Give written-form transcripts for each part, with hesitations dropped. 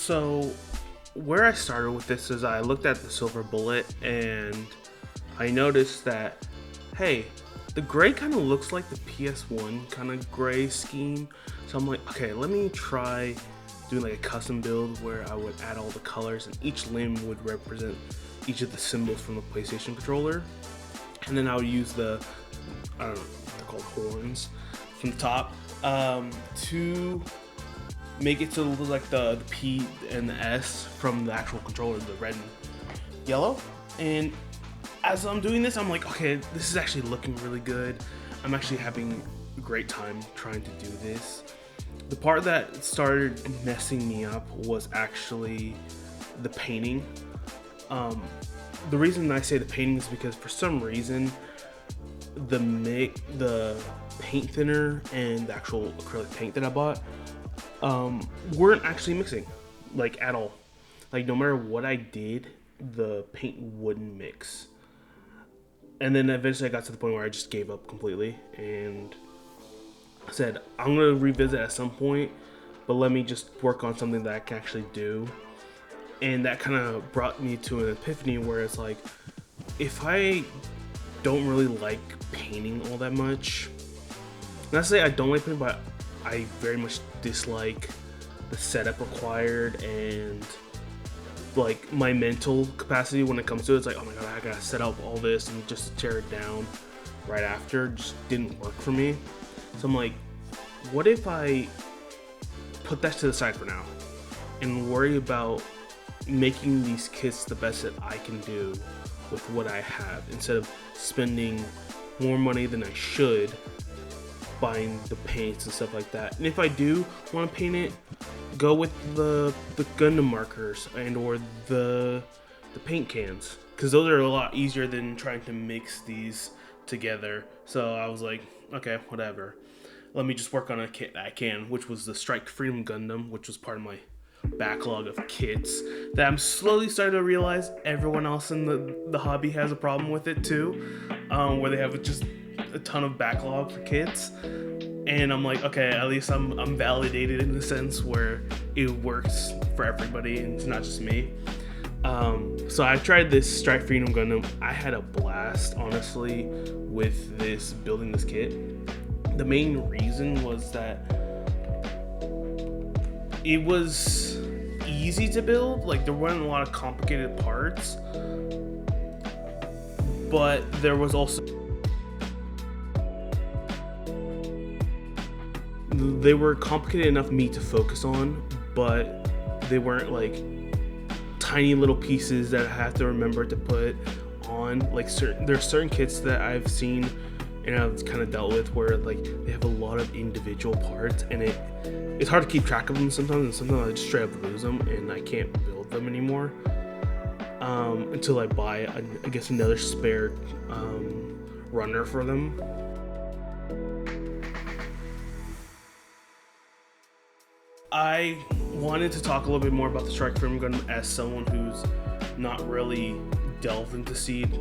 So where I started with this is I looked at the silver bullet and I noticed that, hey, the gray kind of looks like the PS1 kind of gray scheme. So I'm like, okay, let me try doing like a custom build where I would add all the colors and each limb would represent each of the symbols from the PlayStation controller. And then I would use the, I don't know, they're called horns from the top to make it to look like the P and the S from the actual controller, the red and yellow. And as I'm doing this, I'm like, okay, this is actually looking really good. I'm actually having a great time trying to do this. The part that started messing me up was actually the painting. The reason I say the painting is because for some reason the paint thinner and the actual acrylic paint that I bought weren't actually mixing, like, at all. Like, no matter what I did, the paint wouldn't mix. And then eventually I got to the point where I just gave up completely and said, I'm gonna revisit at some point, but let me just work on something that I can actually do. And that kind of brought me to an epiphany where it's like, if I don't really like painting all that much, not to say I don't like painting, but I very much dislike the setup required and like my mental capacity when it comes to it. It's like, oh my god, I gotta set up all this and just tear it down right after. Just didn't work for me. So I'm like, what if I put that to the side for now and worry about making these kits the best that I can do with what I have, instead of spending more money than I should buying the paints and stuff like that. And if I do want to paint it, go with the Gundam markers and or the paint cans, because those are a lot easier than trying to mix these together. So I was like, okay, whatever. Let me just work on a kit that I can, which was the Strike Freedom Gundam, which was part of my backlog of kits that I'm slowly starting to realize everyone else in the hobby has a problem with it too, where they have just a ton of backlog for kits. And I'm like, okay, at least I'm validated in the sense where it works for everybody and it's not just me. So I tried this Strike Freedom Gundam. I had a blast, honestly, with building this kit. The main reason was that it was easy to build. Like, there weren't a lot of complicated parts, but there was also, they were complicated enough for me to focus on, but they weren't like tiny little pieces that I have to remember to put on. Like, there's certain kits that I've seen and I've kind of dealt with where like they have a lot of individual parts and it's hard to keep track of them sometimes, and sometimes I just straight up lose them and I can't build them anymore until I buy I guess another spare runner for them. I wanted to talk a little bit more about the Strike Freedom Gundam as someone who's not really delved into Seed.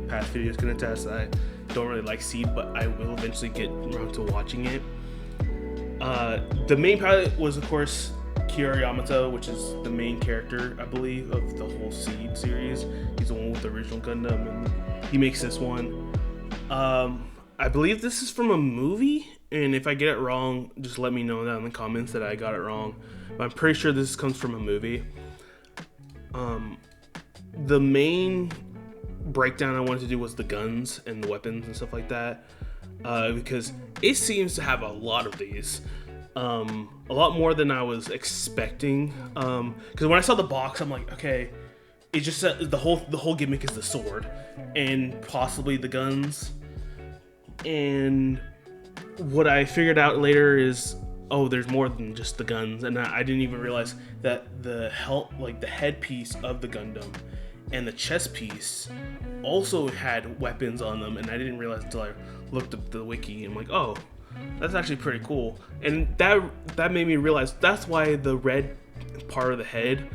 Past videos can attest that I don't really like Seed, but I will eventually get around to watching it. The main pilot was, of course, Kira Yamato, which is the main character, I believe, of the whole Seed series. He's the one with the original Gundam, and he makes this one. I believe this is from a movie, and if I get it wrong, just let me know down in the comments that I got it wrong. But I'm pretty sure this comes from a movie. The main breakdown I wanted to do was the guns and the weapons and stuff like that, because it seems to have a lot of these, a lot more than I was expecting. Because when I saw the box, I'm like, okay, it just said the whole gimmick is the sword and possibly the guns. And what I figured out later is, oh, there's more than just the guns, and I didn't even realize that the headpiece of the Gundam and the chest piece also had weapons on them, and I didn't realize until I looked up the wiki. I'm like, oh, that's actually pretty cool. And that made me realize that's why the red part of the head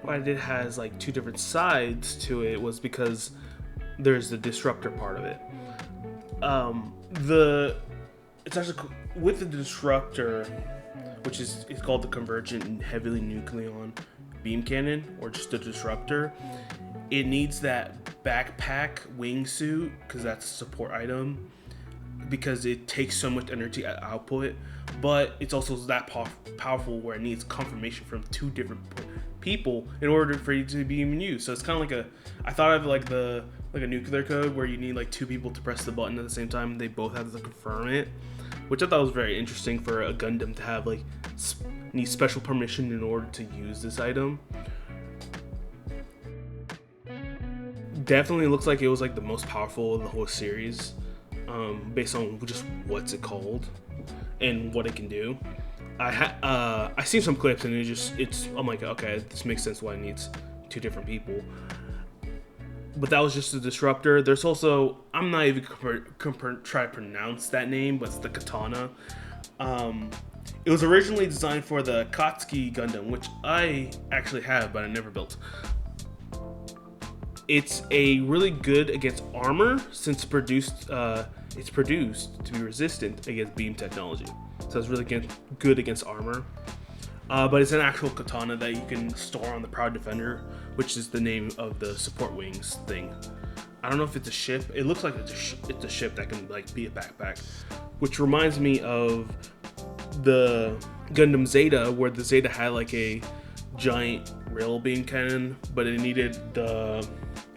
why it has like two different sides to it was because there's the disruptor part of it. The it's actually with the disruptor, which is it's called the convergent and heavily nucleon beam cannon, or just the disruptor. It needs that backpack wingsuit because that's a support item, because it takes so much energy at output, but it's also that powerful where it needs confirmation from two different people in order for it to be even used. So it's kind of like I thought of like a nuclear code where you need like two people to press the button at the same time. They both have to confirm it, which I thought was very interesting for a Gundam to have like need special permission in order to use this item. Definitely looks like it was like the most powerful of the whole series, based on just what's it called and what it can do. I seen some clips and I'm like, okay, this makes sense why it needs two different people. But that was just the disruptor. There's also, I'm not even try to pronounce that name, but it's the katana. It was originally designed for the Katsuki Gundam, which I actually have, but I never built. It's a really good against armor since it's produced to be resistant against beam technology. So it's really good against armor. But it's an actual katana that you can store on the Proud Defender, which is the name of the support wings thing. I don't know if it's a ship. It looks like it's a ship that can like be a backpack, which reminds me of the Gundam Zeta, where the Zeta had like a giant rail beam cannon, but it needed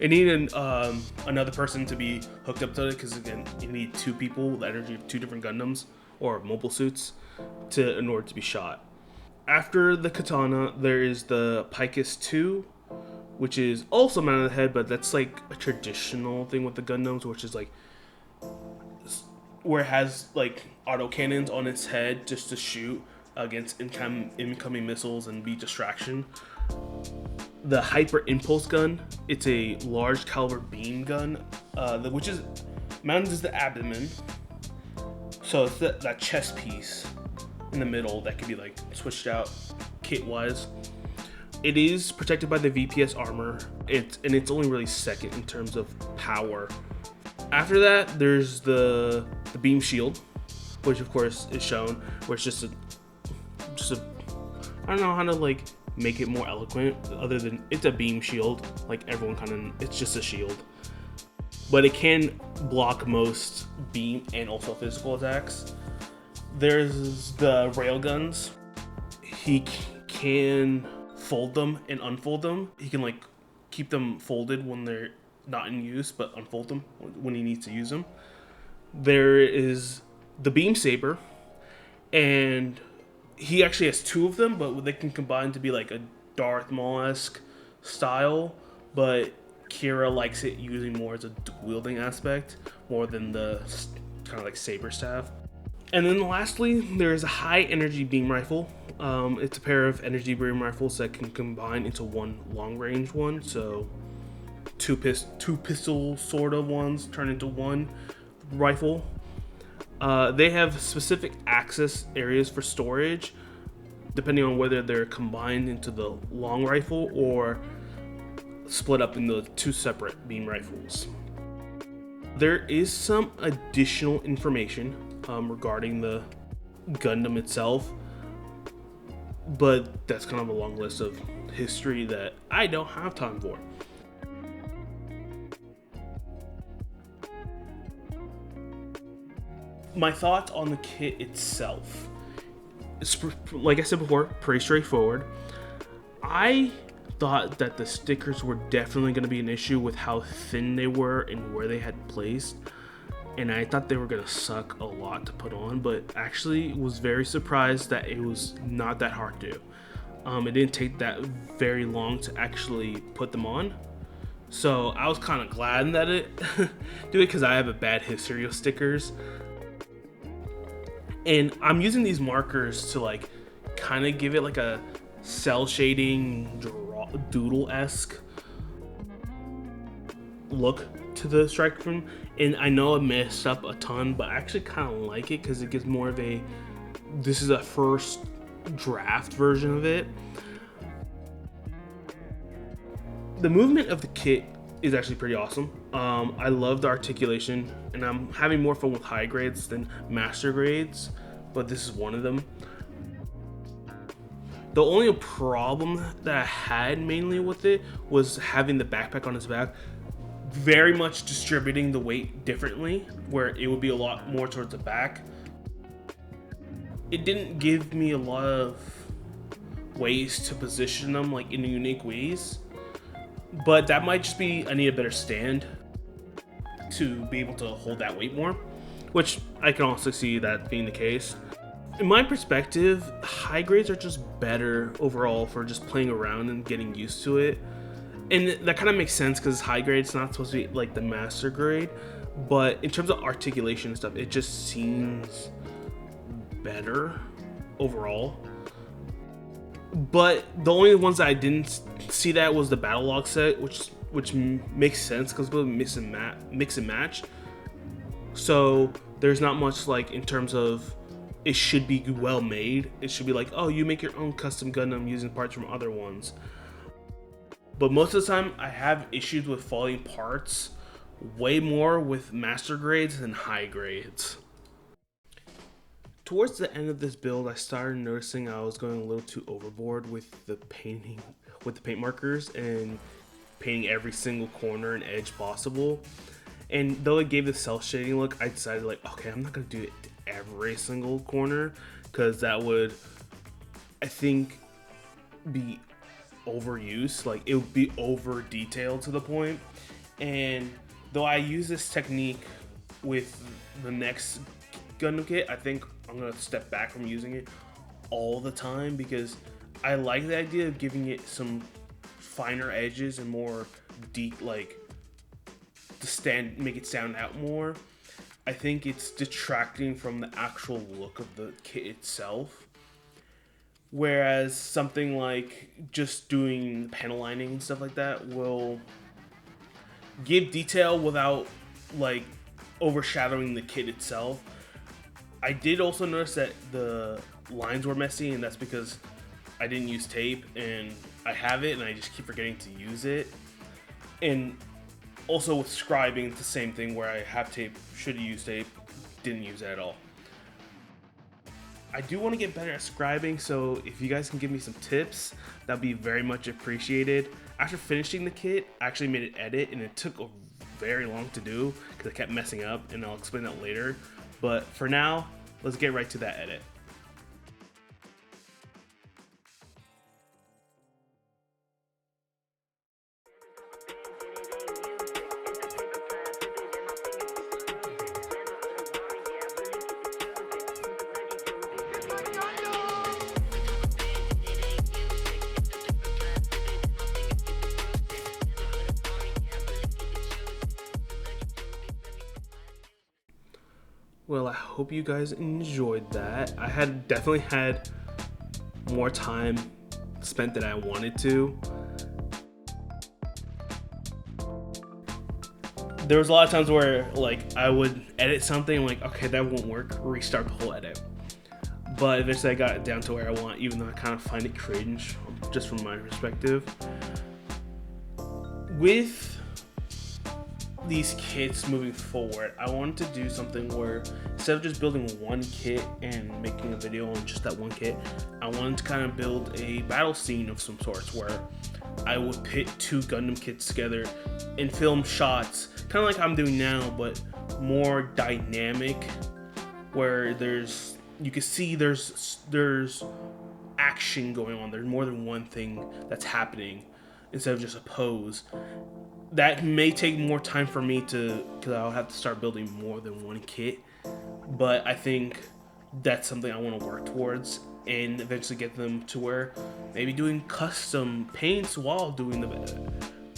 another person to be hooked up to it, because again, you need two people, the energy of two different Gundams or mobile suits in order to be shot. After the katana, there is the Picus 2, which is also mounted on the head, but that's like a traditional thing with the Gundams, which is like where it has like autocannons on its head just to shoot against incoming missiles and be distraction. The Hyper Impulse Gun, it's a large caliber beam gun, which is mounted as the abdomen. So it's that chest piece in the middle that can be like switched out kit wise. It is protected by the VPS armor. It's only really second in terms of power. After that, there's the beam shield, which of course is shown, where it's just a I don't know how to like make it more eloquent other than it's a beam shield. Like everyone it's just a shield, but it can block most beam and also physical attacks. There's the railguns. He can fold them and unfold them. He can like keep them folded when they're not in use, but unfold them when he needs to use them. There is the beam saber, and he actually has two of them, but they can combine to be like a Darth Maul-esque style, but Kira likes it using more as a wielding aspect more than the kind of like saber staff. And then lastly, there's a high energy beam rifle. It's a pair of energy beam rifles that can combine into one long range one. So two pistol sort of ones turn into one rifle. They have specific access areas for storage, depending on whether they're combined into the long rifle or split up into two separate beam rifles. There is some additional information regarding the Gundam itself, but that's kind of a long list of history that I don't have time for. My thoughts on the kit itself. It's, like I said before, pretty straightforward. I thought that the stickers were definitely going to be an issue with how thin they were and where they had placed, and I thought they were going to suck a lot to put on, but actually was very surprised that it was not that hard to do. It didn't take that very long to actually put them on, so I was kind of glad that it do it, because I have a bad history of stickers. And I'm using these markers to like kind of give it like a cell shading doodle-esque look to the strike room. And I know I messed up a ton, but I actually kind of like it because it gives more of a, this is a first draft version of it. The movement of the kit is actually pretty awesome. I love the articulation, and I'm having more fun with high grades than master grades, but this is one of them. The only problem that I had mainly with it was having the backpack on his back, very much distributing the weight differently, where it would be a lot more towards the back. It didn't give me a lot of ways to position them like in unique ways, but that might just be I need a better stand to be able to hold that weight more, which I can also see that being the case. In my perspective, high grades are just better overall for just playing around and getting used to it. And that kind of makes sense because high grade's not supposed to be like the master grade, but in terms of articulation and stuff, it just seems better overall. But the only ones that I didn't see that was the battle log set, which makes sense because it's mix and match. So there's not much like in terms of it should be well made. It should be like, oh, you make your own custom Gundam using parts from other ones. But most of the time, I have issues with falling parts way more with master grades than high grades. Towards the end of this build, I started noticing I was going a little too overboard with the painting, with the paint markers and painting every single corner and edge possible. And though it gave the cell shading look, I decided like, okay, I'm not gonna do it to every single corner because that would, I think, be overuse. Like it would be over detailed to the point. And though I use this technique with the next Gundam kit, I think I'm gonna step back from using it all the time because I like the idea of giving it some finer edges and more deep, like make it stand out more. I think it's detracting from the actual look of the kit itself. Whereas something like just doing panel lining and stuff like that will give detail without like overshadowing the kit itself. I did also notice that the lines were messy, and that's because I didn't use tape, and I have it and I just keep forgetting to use it. And also with scribing, it's the same thing where I have tape, should have used tape, didn't use it at all. I do want to get better at scribing, so if you guys can give me some tips, that'd be very much appreciated. After finishing the kit, I actually made an edit, and it took very long to do because I kept messing up, and I'll explain that later. But for now, let's get right to that edit. Well, I hope you guys enjoyed that. I definitely had more time spent than I wanted to. There was a lot of times where like I would edit something like, okay, that won't work, restart the whole edit. But eventually I got it down to where I want, even though I kind of find it cringe, just from my perspective. With these kits moving forward, I wanted to do something where instead of just building one kit and making a video on just that one kit, I wanted to kind of build a battle scene of some sorts where I would pit two Gundam kits together and film shots, kind of like I'm doing now, but more dynamic, where you can see there's action going on. There's more than one thing that's happening instead of just a pose. That may take more time for me because I'll have to start building more than one kit, but I think that's something I want to work towards and eventually get them to where maybe doing custom paints while doing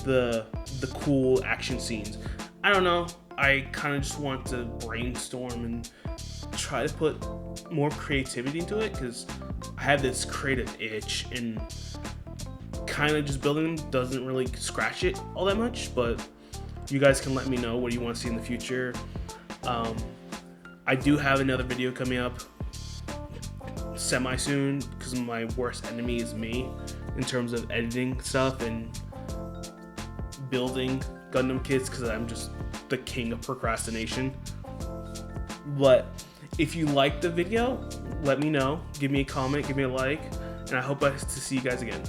the cool action scenes. I don't know. I kind of just want to brainstorm and try to put more creativity into it because I have this creative itch, and kind of just building them doesn't really scratch it all that much. But you guys can let me know what you want to see in the future. I do have another video coming up semi soon because my worst enemy is me in terms of editing stuff and building Gundam kits because I'm just the king of procrastination. But if you liked the video, let me know. Give me a comment, give me a like, and I hope to see you guys again.